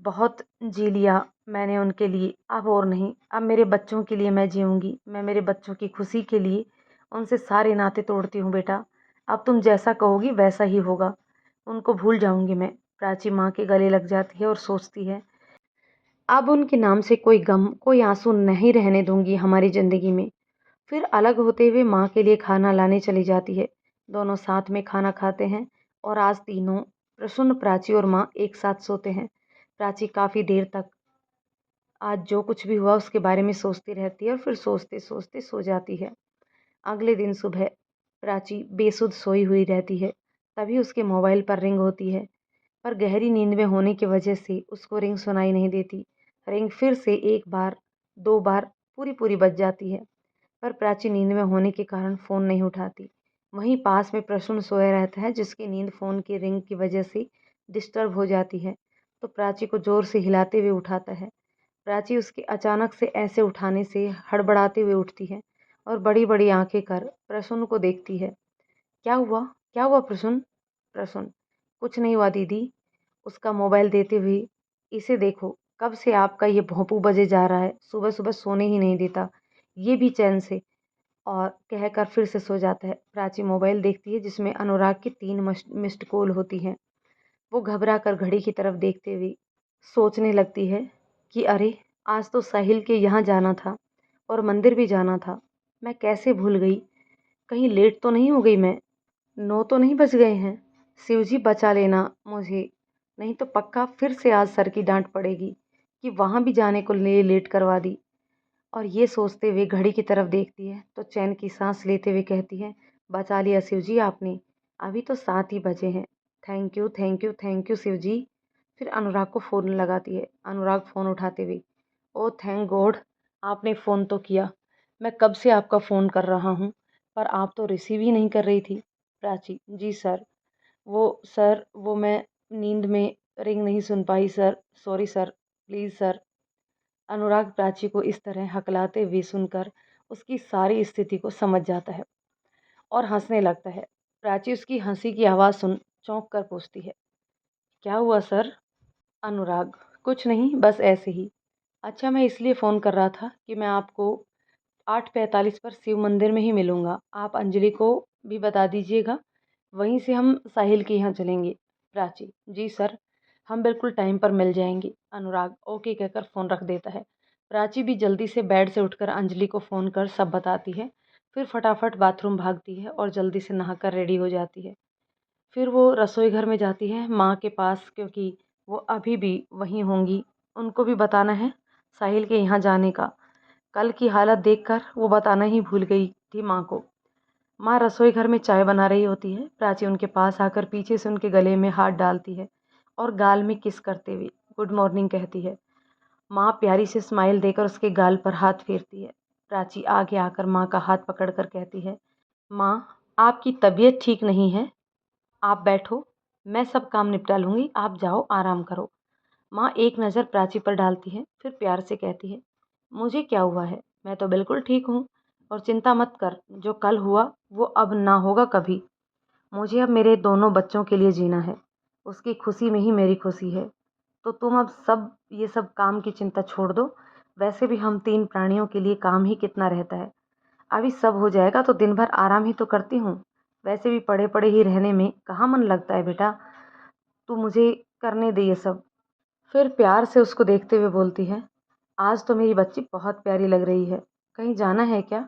बहुत जी लिया मैंने उनके लिए, अब और नहीं। अब मेरे बच्चों के लिए मैं जीऊँगी। मैं मेरे बच्चों की खुशी के लिए उनसे सारे नाते तोड़ती हूँ बेटा। अब तुम जैसा कहोगी वैसा ही होगा। उनको भूल जाऊँगी मैं। प्राची माँ के गले लग जाती है और सोचती है, अब उनके नाम से कोई गम, कोई आंसू नहीं रहने दूंगी हमारी ज़िंदगी में। फिर अलग होते हुए माँ के लिए खाना लाने चली जाती है। दोनों साथ में खाना खाते हैं और आज तीनों, प्रसून, प्राची और माँ, एक साथ सोते हैं। प्राची काफ़ी देर तक आज जो कुछ भी हुआ उसके बारे में सोचती रहती है और फिर सोचते सोचते सो जाती है। अगले दिन सुबह प्राची बेसुध सोई हुई रहती है। तभी उसके मोबाइल पर रिंग होती है, पर गहरी नींद में होने की वजह से उसको रिंग सुनाई नहीं देती। रिंग फिर से एक बार, दो बार, पूरी पूरी बज जाती है, पर प्राची नींद में होने के कारण फ़ोन नहीं उठाती। वहीं पास में प्रसून सोया रहता है, जिसकी नींद फ़ोन की रिंग की वजह से डिस्टर्ब हो जाती है, तो प्राची को ज़ोर से हिलाते हुए उठाता है। प्राची उसके अचानक से ऐसे उठाने से हड़बड़ाते हुए उठती है और बड़ी बड़ी आंखें कर प्रसून को देखती है। क्या हुआ? क्या हुआ प्रसून? प्रसून, कुछ नहीं हुआ दीदी। उसका मोबाइल देते हुए, इसे देखो, कब से आपका ये भोंपू बजे जा रहा है, सुबह सुबह सोने ही नहीं देता, ये भी चैन से। और कहकर फिर से सो जाता है। प्राची मोबाइल देखती है जिसमें अनुराग की 3 मिस्ड कॉल होती हैं। वो घबरा कर घड़ी की तरफ देखते हुए सोचने लगती है कि अरे, आज तो साहिल के यहाँ जाना था और मंदिर भी जाना था। मैं कैसे भूल गई? कहीं लेट तो नहीं हो गई मैं? 9 तो नहीं बज गए हैं? शिवजी बचा लेना मुझे, नहीं तो पक्का फिर से आज सर की डांट पड़ेगी कि वहाँ भी जाने को लिए लेट करवा दी। और ये सोचते हुए घड़ी की तरफ देखती है तो चैन की सांस लेते हुए कहती है, बचा लिया शिवजी आपने, अभी तो 7 ही बजे हैं। Thank you, thank you, thank you Shivji. फिर अनुराग को फ़ोन लगाती है। अनुराग फ़ोन उठाते हुए, ओ थैंक गॉड, आपने फ़ोन तो किया। मैं कब से आपका फ़ोन कर रहा हूँ, पर आप तो रिसीव ही नहीं कर रही थी। प्राची, जी सर, वो मैं नींद में रिंग नहीं सुन पाई sir, sorry sir, please sir. Anurag Prachi को इस तरह हकलाते हुए सुनकर उसकी सारी स्थिति को समझ जाता है और हंसने लगता है। प्राची उसकी हंसी की आवाज़ सुन चौंक कर पूछती है, क्या हुआ सर? अनुराग, कुछ नहीं, बस ऐसे ही। अच्छा, मैं इसलिए फ़ोन कर रहा था कि मैं आपको 8:45 पर शिव मंदिर में ही मिलूँगा। आप अंजलि को भी बता दीजिएगा, वहीं से हम साहिल के यहाँ चलेंगे। प्राची, जी सर, हम बिल्कुल टाइम पर मिल जाएंगे। अनुराग, ओके कहकर फ़ोन रख देता है। प्राची भी जल्दी से बेड से उठकर अंजलि को फ़ोन कर सब बताती है। फिर फटाफट बाथरूम भागती है और जल्दी से नहाकर रेडी हो जाती है। फिर वो रसोई घर में जाती है माँ के पास, क्योंकि वो अभी भी वहीं होंगी। उनको भी बताना है साहिल के यहाँ जाने का। कल की हालत देखकर वो बताना ही भूल गई थी माँ को। माँ रसोई घर में चाय बना रही होती है। प्राची उनके पास आकर पीछे से उनके गले में हाथ डालती है और गाल में किस करते हुए गुड मॉर्निंग कहती है। माँ प्यारी से स्माइल देकर उसके गाल पर हाथ फेरती है। प्राची आगे आकर माँ का हाथ पकड़कर कहती है, माँ, आपकी तबीयत ठीक नहीं है, आप बैठो, मैं सब काम निपटा लूँगी, आप जाओ आराम करो। माँ एक नज़र प्राची पर डालती है, फिर प्यार से कहती है, मुझे क्या हुआ है, मैं तो बिल्कुल ठीक हूँ। और चिंता मत कर, जो कल हुआ वो अब ना होगा कभी। मुझे अब मेरे दोनों बच्चों के लिए जीना है, उसकी खुशी में ही मेरी खुशी है। तो तुम अब ये सब काम की चिंता छोड़ दो। वैसे भी हम 3 प्राणियों के लिए काम ही कितना रहता है। अभी सब हो जाएगा तो दिन भर आराम ही तो करती हूँ। वैसे भी पड़े पड़े ही रहने में कहाँ मन लगता है बेटा, तू मुझे करने दे ये सब। फिर प्यार से उसको देखते हुए बोलती है, आज तो मेरी बच्ची बहुत प्यारी लग रही है। कहीं जाना है क्या?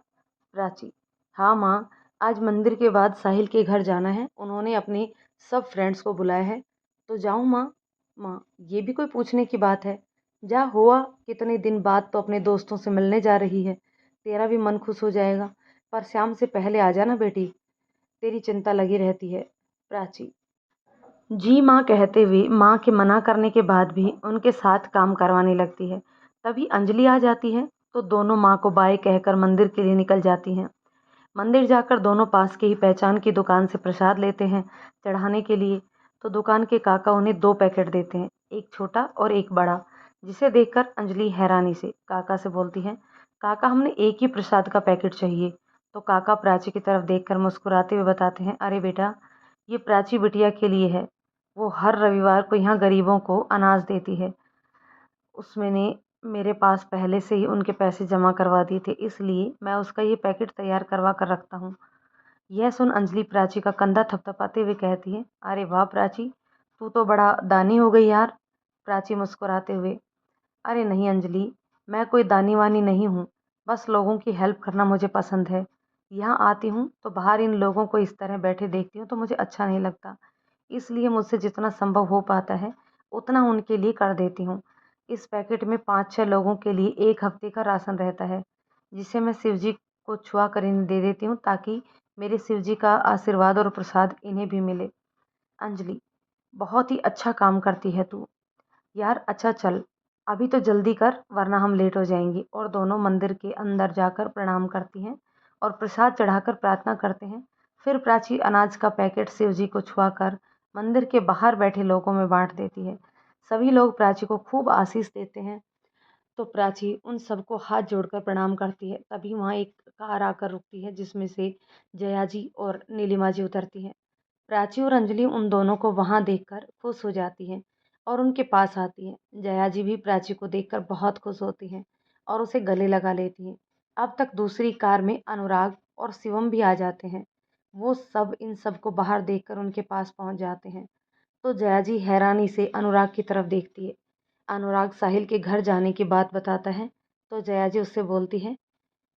प्राची, हाँ माँ, आज मंदिर के बाद साहिल के घर जाना है। उन्होंने अपने सब फ्रेंड्स को बुलाया है। तो जाऊँ माँ? माँ, ये भी कोई पूछने की बात है? जा, हुआ कितने दिन बाद तो अपने दोस्तों से मिलने जा रही है, तेरा भी मन खुश हो जाएगा। पर शाम से पहले आ जाना बेटी, तेरी चिंता लगी रहती है। प्राची, जी माँ कहते हुए माँ के मना करने के बाद भी उनके साथ काम करवाने लगती है। तभी अंजलि आ जाती है तो दोनों माँ को बाय कहकर मंदिर के लिए निकल जाती हैं। मंदिर जाकर दोनों पास के ही पहचान की दुकान से प्रसाद लेते हैं चढ़ाने के लिए। तो दुकान के काका उन्हें 2 पैकेट देते हैं, एक छोटा और एक बड़ा, जिसे देखकर अंजलि हैरानी से काका से बोलती है, काका हमने एक ही प्रसाद का पैकेट चाहिए। तो काका प्राची की तरफ देखकर मुस्कुराते हुए बताते हैं, अरे बेटा, ये प्राची बिटिया के लिए है। वो हर रविवार को यहाँ गरीबों को अनाज देती है। उसमें मेरे पास पहले से ही उनके पैसे जमा करवा दिए थे, इसलिए मैं उसका ये पैकेट तैयार करवा कर रखता हूँ। यह सुन अंजलि प्राची का कंधा थपथपाते हुए कहती है, अरे वाह प्राची, तू तो बड़ा दानी हो गई यार। प्राची मुस्कुराते हुए, अरे नहीं अंजलि, मैं कोई दानी वानी नहीं हूँ, बस लोगों की हेल्प करना मुझे पसंद है। यहाँ आती हूँ तो बाहर इन लोगों को इस तरह बैठे देखती हूँ तो मुझे अच्छा नहीं लगता, इसलिए मुझसे जितना संभव हो पाता है उतना उनके लिए कर देती हूँ। इस पैकेट में 5-6 लोगों के लिए 1 हफ्ते का राशन रहता है, जिसे मैं शिव जी को छुआ कर इन्हें दे देती हूँ, ताकि मेरे शिव जी का आशीर्वाद और प्रसाद इन्हें भी मिले। अंजलि, बहुत ही अच्छा काम करती है तू यार। अच्छा चल, अभी तो जल्दी कर वरना हम लेट हो जाएंगे। और दोनों मंदिर के अंदर जाकर प्रणाम करती हैं और प्रसाद चढ़ाकर प्रार्थना करते हैं। फिर प्राची अनाज का पैकेट शिव जी को छुआकर मंदिर के बाहर बैठे लोगों में बांट देती है। सभी लोग प्राची को खूब आशीष देते हैं। तो प्राची उन सबको हाथ जोड़कर प्रणाम करती है। तभी वहाँ एक कार आकर रुकती है, जिसमें से जया जी और नीलिमा जी उतरती हैं। प्राची और अंजलि उन दोनों को वहाँ देखकर खुश हो जाती हैं और उनके पास आती हैं। जया जी भी प्राची को देखकर बहुत खुश होती हैं और उसे गले लगा लेती हैं। अब तक दूसरी कार में अनुराग और शिवम भी आ जाते हैं। वो सब इन सबको बाहर देखकर उनके पास पहुंच जाते हैं। तो जया जी हैरानी से अनुराग की तरफ देखती है। अनुराग साहिल के घर जाने की बात बताता है। तो जया जी उससे बोलती है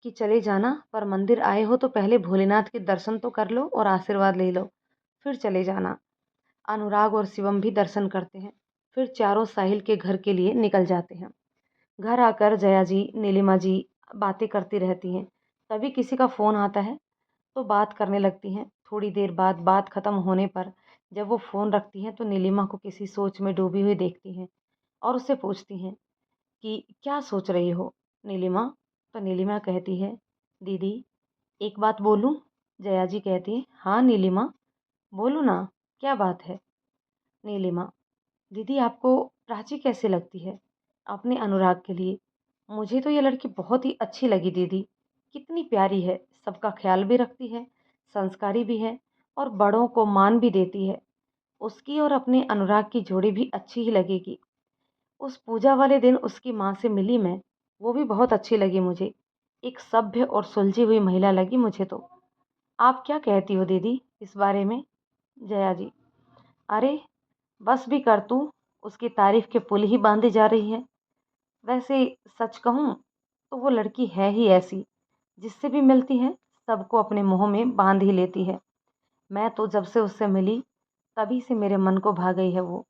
कि चले जाना, पर मंदिर आए हो तो पहले भोलेनाथ के दर्शन तो कर लो और आशीर्वाद ले लो, फिर चले जाना। अनुराग और शिवम भी दर्शन करते हैं। फिर चारों साहिल के घर के लिए निकल जाते हैं। घर आकर जया जी नीलिमा जी बातें करती रहती हैं। तभी किसी का फ़ोन आता है तो बात करने लगती हैं। थोड़ी देर बाद बात ख़त्म होने पर जब वो फ़ोन रखती हैं तो नीलिमा को किसी सोच में डूबी हुई देखती हैं और उससे पूछती हैं कि क्या सोच रही हो नीलिमा। तो नीलिमा कहती है, दीदी एक बात बोलूं। जया जी कहती है, हाँ नीलिमा, बोलो ना, क्या बात है। नीलिमा, दीदी आपको प्राची कैसे लगती है अपने अनुराग के लिए? मुझे तो ये लड़की बहुत ही अच्छी लगी दीदी। कितनी प्यारी है, सबका ख्याल भी रखती है, संस्कारी भी है और बड़ों को मान भी देती है। उसकी और अपने अनुराग की जोड़ी भी अच्छी ही लगेगी। उस पूजा वाले दिन उसकी माँ से मिली मैं, वो भी बहुत अच्छी लगी मुझे। एक सभ्य और सुलझी हुई महिला लगी मुझे तो। आप क्या कहती हो दीदी इस बारे में? जया जी, अरे बस भी कर तू, उसकी तारीफ के पुल ही बांधी जा रही है। वैसे सच कहूँ तो वो लड़की है ही ऐसी, जिससे भी मिलती है सबको अपने मुंह में बांध ही लेती है। मैं तो जब से उससे मिली तभी से मेरे मन को भा गई है वो।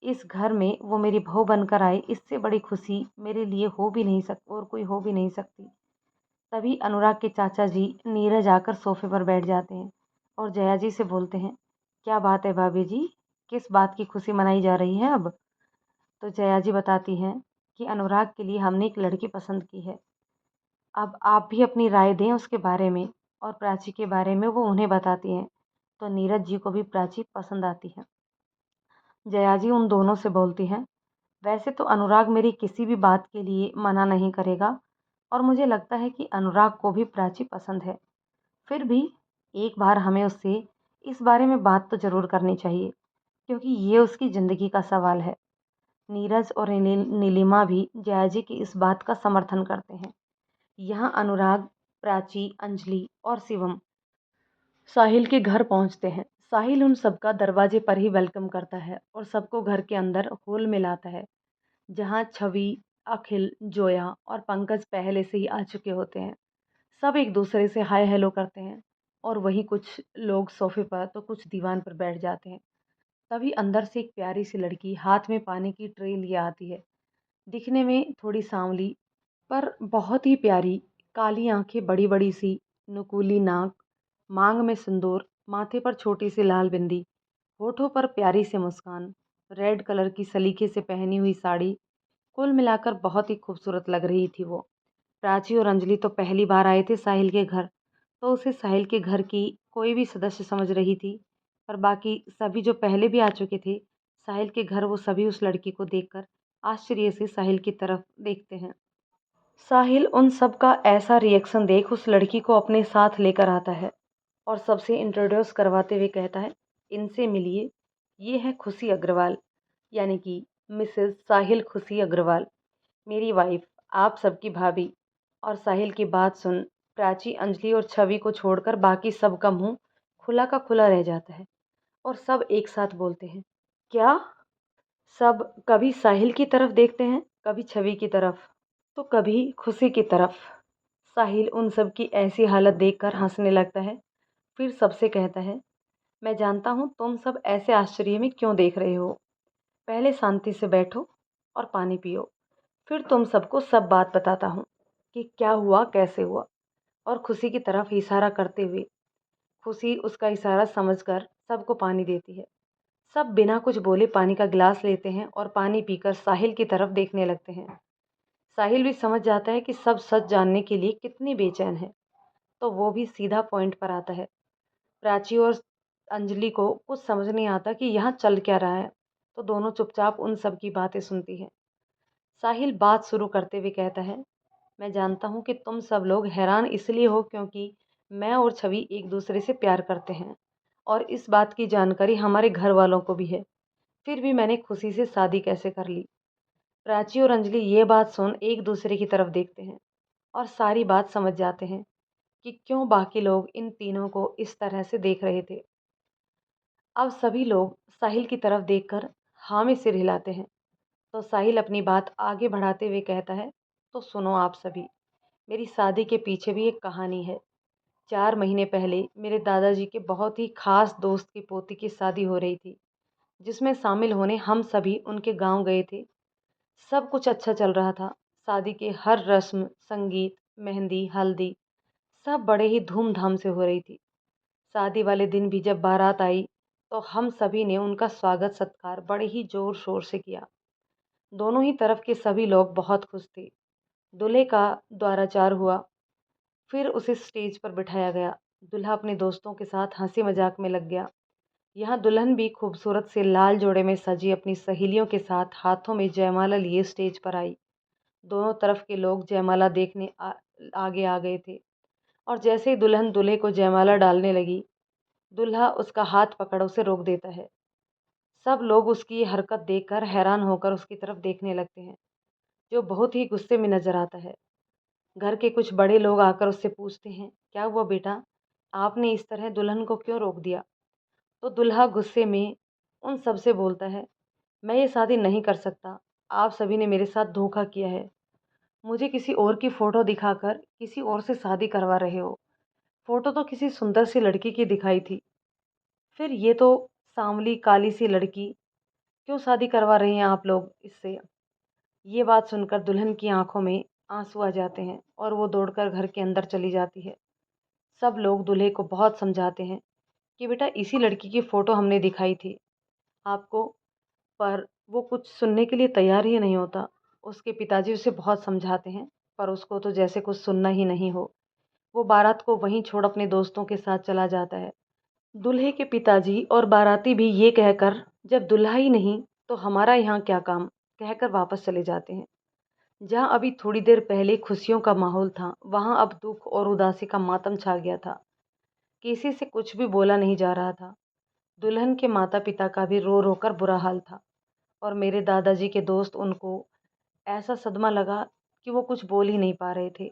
इस घर में वो मेरी बहू बनकर आई, इससे बड़ी खुशी मेरे लिए हो भी नहीं सकती और कोई हो भी नहीं सकती। तभी अनुराग के चाचा जी नीरज आकर सोफे पर बैठ जाते हैं और जया जी से बोलते हैं, क्या बात है भाभी जी, किस बात की खुशी मनाई जा रही है अब? तो जया जी बताती हैं कि अनुराग के लिए हमने एक लड़की पसंद की है। अब आप भी अपनी राय दें उसके बारे में। और प्राची के बारे में वो उन्हें बताती हैं। तो नीरज जी को भी प्राची पसंद आती है। जया जी उन दोनों से बोलती हैं, वैसे तो अनुराग मेरी किसी भी बात के लिए मना नहीं करेगा और मुझे लगता है कि अनुराग को भी प्राची पसंद है। फिर भी एक बार हमें उससे इस बारे में बात तो ज़रूर करनी चाहिए, क्योंकि ये उसकी ज़िंदगी का सवाल है। नीरज और नीलिमा भी जया जी की इस बात का समर्थन करते हैं। यहाँ अनुराग, प्राची, अंजलि और शिवम साहिल के घर पहुंचते हैं। साहिल उन सबका दरवाजे पर ही वेलकम करता है और सबको घर के अंदर हॉल में लाता है, जहां छवि, अखिल, जोया और पंकज पहले से ही आ चुके होते हैं। सब एक दूसरे से हाय हेलो करते हैं और वहीं कुछ लोग सोफे पर तो कुछ दीवान पर बैठ जाते हैं। तभी अंदर से एक प्यारी सी लड़की हाथ में पानी की ट्रे लिए आती है। दिखने में थोड़ी सांवली पर बहुत ही प्यारी, काली आंखें, बड़ी बड़ी सी, नुकीली नाक, मांग में सिंदूर, माथे पर छोटी सी लाल बिंदी, होठों पर प्यारी सी मुस्कान, रेड कलर की सलीके से पहनी हुई साड़ी, कुल मिलाकर बहुत ही खूबसूरत लग रही थी वो। प्राची और अंजलि तो पहली बार आए थे साहिल के घर, तो उसे साहिल के घर की कोई भी सदस्य समझ रही थी। पर बाकी सभी जो पहले भी आ चुके थे साहिल के घर, वो सभी उस लड़की को देखकर आश्चर्य से साहिल की तरफ देखते हैं। साहिल उन सब का ऐसा रिएक्शन देख उस लड़की को अपने साथ लेकर आता है और सबसे इंट्रोड्यूस करवाते हुए कहता है, इनसे मिलिए, ये है खुशी अग्रवाल, यानी कि मिसेस साहिल खुशी अग्रवाल, मेरी वाइफ, आप सबकी भाभी। और साहिल की बात सुन प्राची, अंजलि और छवि को छोड़कर बाकी सब का मुंह खुला का खुला रह जाता है और सब एक साथ बोलते हैं, क्या? सब कभी साहिल की तरफ देखते हैं, कभी छवि की तरफ, तो कभी खुशी की तरफ। साहिल उन सब की ऐसी हालत देखकर हंसने लगता है, फिर सबसे कहता है, मैं जानता हूँ तुम सब ऐसे आश्चर्य में क्यों देख रहे हो। पहले शांति से बैठो और पानी पियो, फिर तुम सबको सब बात बताता हूँ कि क्या हुआ कैसे हुआ। और खुशी की तरफ इशारा करते हुए खुशी उसका इशारा समझकर सबको पानी देती है। सब बिना कुछ बोले पानी का गिलास लेते हैं और पानी पीकर साहिल की तरफ देखने लगते हैं। साहिल भी समझ जाता है कि सब सच जानने के लिए कितनी बेचैन है, तो वो भी सीधा पॉइंट पर आता है। प्राची और अंजलि को कुछ समझ नहीं आता कि यहाँ चल क्या रहा है, तो दोनों चुपचाप उन सब की बातें सुनती हैं। साहिल बात शुरू करते हुए कहता है, मैं जानता हूँ कि तुम सब लोग हैरान इसलिए हो क्योंकि मैं और छवि एक दूसरे से प्यार करते हैं और इस बात की जानकारी हमारे घर वालों को भी है। फिर भी मैंने खुशी से शादी कैसे कर ली। प्राची और अंजलि ये बात सुन एक दूसरे की तरफ देखते हैं और सारी बात समझ जाते हैं कि क्यों बाकी लोग इन तीनों को इस तरह से देख रहे थे। अब सभी लोग साहिल की तरफ देखकर हाँ में सिर हिलाते हैं, तो साहिल अपनी बात आगे बढ़ाते हुए कहता है, तो सुनो आप सभी, मेरी शादी के पीछे भी एक कहानी है। 4 महीने पहले मेरे दादाजी के बहुत ही खास दोस्त की पोती की शादी हो रही थी, जिसमें शामिल होने हम सभी उनके गांव गए थे। सब कुछ अच्छा चल रहा था। शादी के हर रस्म, संगीत, मेहंदी, हल्दी सब बड़े ही धूमधाम से हो रही थी। शादी वाले दिन भी जब बारात आई तो हम सभी ने उनका स्वागत सत्कार बड़े ही जोर शोर से किया। दोनों ही तरफ के सभी लोग बहुत खुश थे। दूल्हे का द्वाराचार हुआ, फिर उसे स्टेज पर बिठाया गया। दूल्हा अपने दोस्तों के साथ हंसी मजाक में लग गया। यहाँ दुल्हन भी खूबसूरत से लाल जोड़े में सजी अपनी सहेलियों के साथ हाथों में जयमाला लिए स्टेज पर आई। दोनों तरफ के लोग जयमाला देखने आगे आ गए थे और जैसे ही दुल्हन दूल्हे को जयमाला डालने लगी, दूल्हा उसका हाथ पकड़ उसे रोक देता है। सब लोग उसकी ये हरकत देखकर हैरान होकर उसकी तरफ देखने लगते हैं, जो बहुत ही गुस्से में नजर आता है। घर के कुछ बड़े लोग आकर उससे पूछते हैं, क्या हुआ बेटा, आपने इस तरह दुल्हन को क्यों रोक दिया? तो दूल्हा गुस्से में उन सब से बोलता है, मैं ये शादी नहीं कर सकता। आप सभी ने मेरे साथ धोखा किया है। मुझे किसी और की फ़ोटो दिखाकर किसी और से शादी करवा रहे हो। फ़ोटो तो किसी सुंदर सी लड़की की दिखाई थी, फिर ये तो सांवली काली सी लड़की, क्यों शादी करवा रहे हैं आप लोग इससे? ये बात सुनकर दुल्हन की आंखों में आंसू आ जाते हैं और वो दौड़कर घर के अंदर चली जाती है। सब लोग दूल्हे को बहुत समझाते हैं कि बेटा इसी लड़की की फ़ोटो हमने दिखाई थी आपको, पर वो कुछ सुनने के लिए तैयार ही नहीं होता। उसके पिताजी उसे बहुत समझाते हैं, पर उसको तो जैसे कुछ सुनना ही नहीं हो। वो बारात को वहीं छोड़ अपने दोस्तों के साथ चला जाता है। दूल्हे के पिताजी और बाराती भी ये कहकर, जब दूल्हा ही नहीं तो हमारा यहाँ क्या काम, कहकर वापस चले जाते हैं। जहाँ अभी थोड़ी देर पहले खुशियों का माहौल था, वहाँ अब दुख और उदासी का मातम छा गया था। किसी से कुछ भी बोला नहीं जा रहा था। दुल्हन के माता पिता का भी रो रो कर बुरा हाल था और मेरे दादाजी के दोस्त, उनको ऐसा सदमा लगा कि वो कुछ बोल ही नहीं पा रहे थे,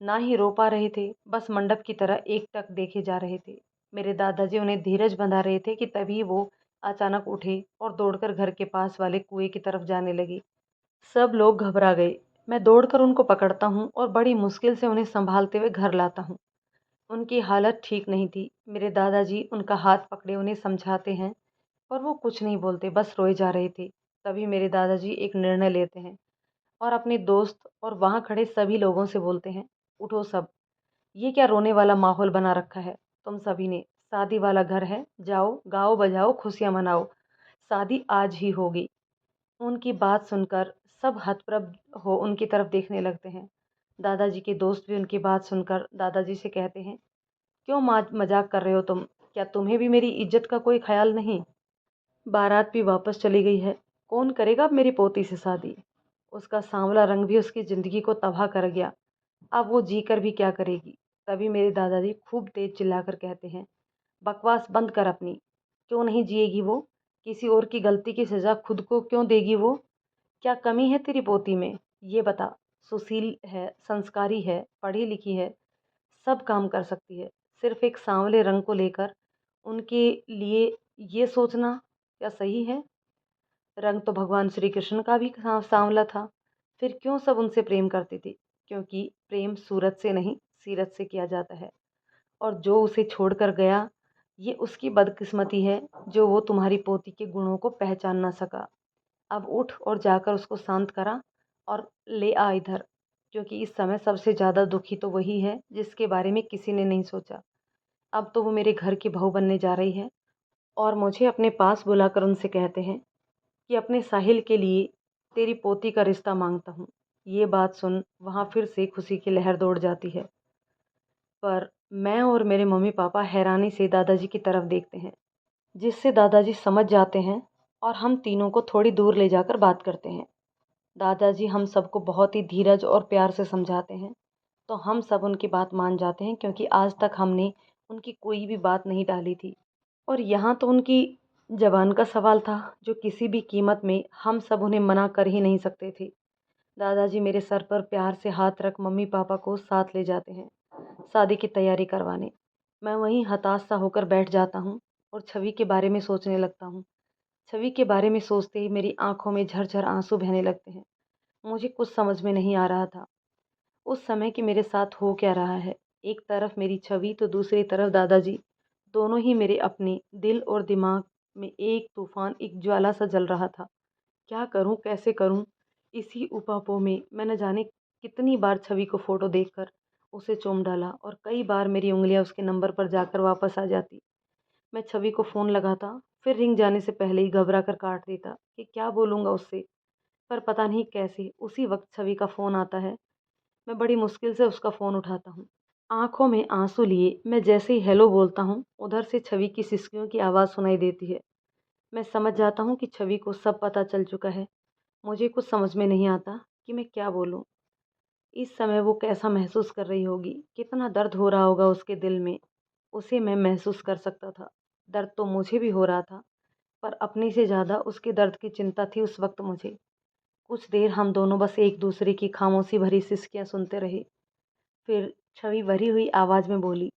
ना ही रो पा रहे थे, बस मंडप की तरह एकटक देखे जा रहे थे। मेरे दादाजी उन्हें धीरज बंधा रहे थे कि तभी वो अचानक उठे और दौड़कर घर के पास वाले कुएं की तरफ जाने लगे। सब लोग घबरा गए। मैं दौड़कर उनको पकड़ता हूँ और बड़ी मुश्किल से उन्हें संभालते हुए घर लाता हूँ। उनकी हालत ठीक नहीं थी। मेरे दादाजी उनका हाथ पकड़े उन्हें समझाते हैं, पर वो कुछ नहीं बोलते, बस रोए जा रहे थे। तभी मेरे दादाजी एक निर्णय लेते हैं और अपने दोस्त और वहाँ खड़े सभी लोगों से बोलते हैं, उठो सब, ये क्या रोने वाला माहौल बना रखा है तुम सभी ने? शादी वाला घर है, जाओ गाओ बजाओ खुशियाँ मनाओ, शादी आज ही होगी। उनकी बात सुनकर सब हतप्रभ हो उनकी तरफ देखने लगते हैं। दादाजी के दोस्त भी उनकी बात सुनकर दादाजी से कहते हैं, क्यों मजाक कर रहे हो तुम? क्या तुम्हें भी मेरी इज्जत का कोई ख्याल नहीं? बारात भी वापस चली गई है, कौन करेगा अब मेरी पोती से शादी? उसका सांवला रंग भी उसकी जिंदगी को तबाह कर गया। अब वो जी कर भी क्या करेगी? तभी मेरे दादाजी खूब तेज चिल्लाकर कहते हैं, बकवास बंद कर अपनी। क्यों नहीं जिएगी वो? किसी और की गलती की सजा खुद को क्यों देगी वो? क्या कमी है तेरी पोती में? ये बता। सुशील है, संस्कारी है, पढ़ी लिखी है, सब काम कर सकती है। सिर्फ एक सांवले रंग को लेकर उनके लिए ये सोचना क्या सही है? रंग तो भगवान श्री कृष्ण का भी सांवला था। फिर क्यों सब उनसे प्रेम करते थे? क्योंकि प्रेम सूरत से नहीं, सीरत से किया जाता है। और जो उसे छोड़कर गया, ये उसकी बदकिस्मती है जो वो तुम्हारी पोती के गुणों को पहचान ना सका। अब उठ और जाकर उसको शांत करा और ले आ इधर, क्योंकि इस समय सबसे ज़्यादा दुखी तो वही है जिसके बारे में किसी ने नहीं सोचा। अब तो वो मेरे घर की बहू बनने जा रही है और मुझे अपने पास बुलाकर उनसे कहते हैं कि अपने साहिल के लिए तेरी पोती का रिश्ता मांगता हूँ। ये बात सुन वहाँ फिर से खुशी की लहर दौड़ जाती है। पर मैं और मेरे मम्मी पापा हैरानी से दादाजी की तरफ देखते हैं, जिससे दादाजी समझ जाते हैं और हम तीनों को थोड़ी दूर ले जाकर बात करते हैं। दादाजी हम सबको बहुत ही धीरज और प्यार से समझाते हैं, तो हम सब उनकी बात मान जाते हैं, क्योंकि आज तक हमने उनकी कोई भी बात नहीं टाली थी। और यहाँ तो उनकी ज़बान का सवाल था, जो किसी भी कीमत में हम सब उन्हें मना कर ही नहीं सकते थे। दादाजी मेरे सर पर प्यार से हाथ रख मम्मी पापा को साथ ले जाते हैं शादी की तैयारी करवाने। मैं वहीं हताश सा होकर बैठ जाता हूँ और छवि के बारे में सोचने लगता हूँ। छवि के बारे में सोचते ही मेरी आंखों में झरझर आंसू बहने लगते हैं। मुझे कुछ समझ में नहीं आ रहा था उस समय कि मेरे साथ हो क्या रहा है। एक तरफ मेरी छवि तो दूसरी तरफ दादाजी, दोनों ही मेरे अपने दिल और दिमाग में एक तूफान, एक ज्वाला सा जल रहा था। क्या करूं, कैसे करूं? इसी उपापों में मैं न जाने कितनी बार छवि को फोटो देखकर उसे चूम डाला और कई बार मेरी उंगलियां उसके नंबर पर जाकर वापस आ जाती। मैं छवि को फ़ोन लगाता, फिर रिंग जाने से पहले ही घबरा कर काट देता कि क्या बोलूँगा उससे। पर पता नहीं कैसे उसी वक्त छवि का फ़ोन आता है। मैं बड़ी मुश्किल से उसका फ़ोन उठाता हूँ। आंखों में आंसू लिए मैं जैसे ही हेलो बोलता हूँ, उधर से छवि की सिसकियों की आवाज़ सुनाई देती है। मैं समझ जाता हूँ कि छवि को सब पता चल चुका है। मुझे कुछ समझ में नहीं आता कि मैं क्या बोलूँ। इस समय वो कैसा महसूस कर रही होगी, कितना दर्द हो रहा होगा उसके दिल में, उसे मैं महसूस कर सकता था। दर्द तो मुझे भी हो रहा था, पर अपने से ज़्यादा उसके दर्द की चिंता थी उस वक्त मुझे। कुछ देर हम दोनों बस एक दूसरे की खामोशी भरी सिसकियाँ सुनते रहे। फिर छवि भरी हुई आवाज़ में बोली,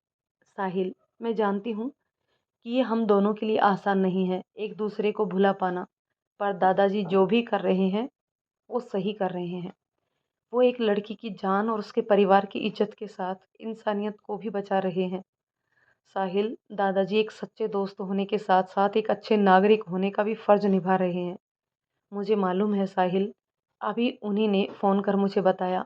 साहिल, मैं जानती हूँ कि ये हम दोनों के लिए आसान नहीं है एक दूसरे को भुला पाना, पर दादाजी जो भी कर रहे हैं वो सही कर रहे हैं। वो एक लड़की की जान और उसके परिवार की इज्जत के साथ इंसानियत को भी बचा रहे हैं। साहिल, दादाजी एक सच्चे दोस्त होने के साथ साथ एक अच्छे नागरिक होने का भी फ़र्ज़ निभा रहे हैं। मुझे मालूम है साहिल, अभी उन्हीं ने फ़ोन कर मुझे बताया।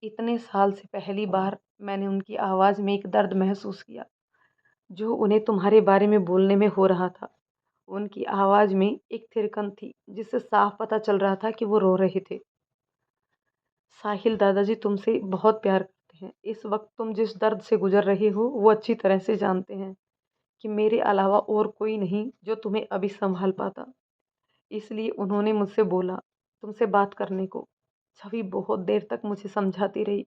इतने साल से पहली बार मैंने उनकी आवाज़ में एक दर्द महसूस किया, जो उन्हें तुम्हारे बारे में बोलने में हो रहा था। उनकी आवाज़ में एक थिरकन थी, जिससे साफ पता चल रहा था कि वो रो रहे थे। साहिल, दादाजी तुमसे बहुत प्यार करते हैं। इस वक्त तुम जिस दर्द से गुजर रहे हो, वो अच्छी तरह से जानते हैं कि मेरे अलावा और कोई नहीं जो तुम्हें अभी संभाल पाता। इसलिए उन्होंने मुझसे बोला तुमसे बात करने को। छवि बहुत देर तक मुझे समझाती रही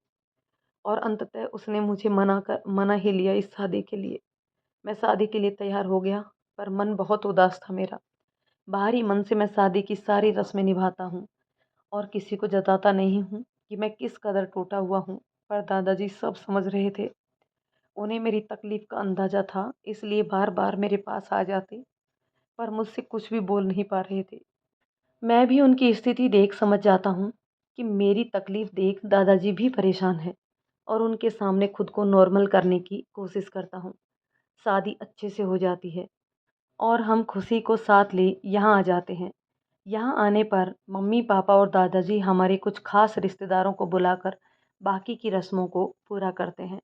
और अंततः उसने मुझे मना ही लिया इस शादी के लिए। मैं शादी के लिए तैयार हो गया, पर मन बहुत उदास था मेरा। बाहरी मन से मैं शादी की सारी रस्में निभाता हूँ और किसी को जताता नहीं हूँ कि मैं किस कदर टूटा हुआ हूँ। पर दादाजी सब समझ रहे थे। उन्हें मेरी तकलीफ़ का अंदाज़ा था, इसलिए बार-बार मेरे पास आ जाते, पर मुझसे कुछ भी बोल नहीं पा रहे थे। मैं भी उनकी स्थिति देख समझ जाता हूँ कि मेरी तकलीफ़ देख दादाजी भी परेशान हैं और उनके सामने खुद को नॉर्मल करने की कोशिश करता हूँ। शादी अच्छे से हो जाती है और हम खुशी को साथ ले यहाँ आ जाते हैं। यहाँ आने पर मम्मी-पापा और दादाजी हमारे कुछ ख़ास रिश्तेदारों को बुलाकर बाकी की रस्मों को पूरा करते हैं।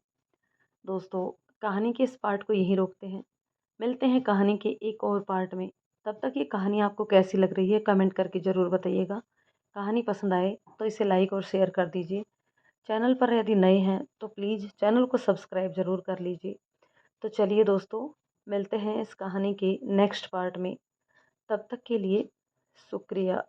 दोस्तों, कहानी के इस पार्ट को यहीं रोकते हैं। मिलते हैं कहानी के एक और पार्ट में। तब तक ये कहानी आपको कैसी लग रही है कमेंट करके ज़रूर बताइएगा। कहानी पसंद आए तो इसे लाइक और शेयर कर दीजिए। चैनल पर यदि नए हैं तो प्लीज़ चैनल को सब्सक्राइब ज़रूर कर लीजिए। तो चलिए दोस्तों, मिलते हैं इस कहानी के नेक्स्ट पार्ट में। तब तक के लिए शुक्रिया।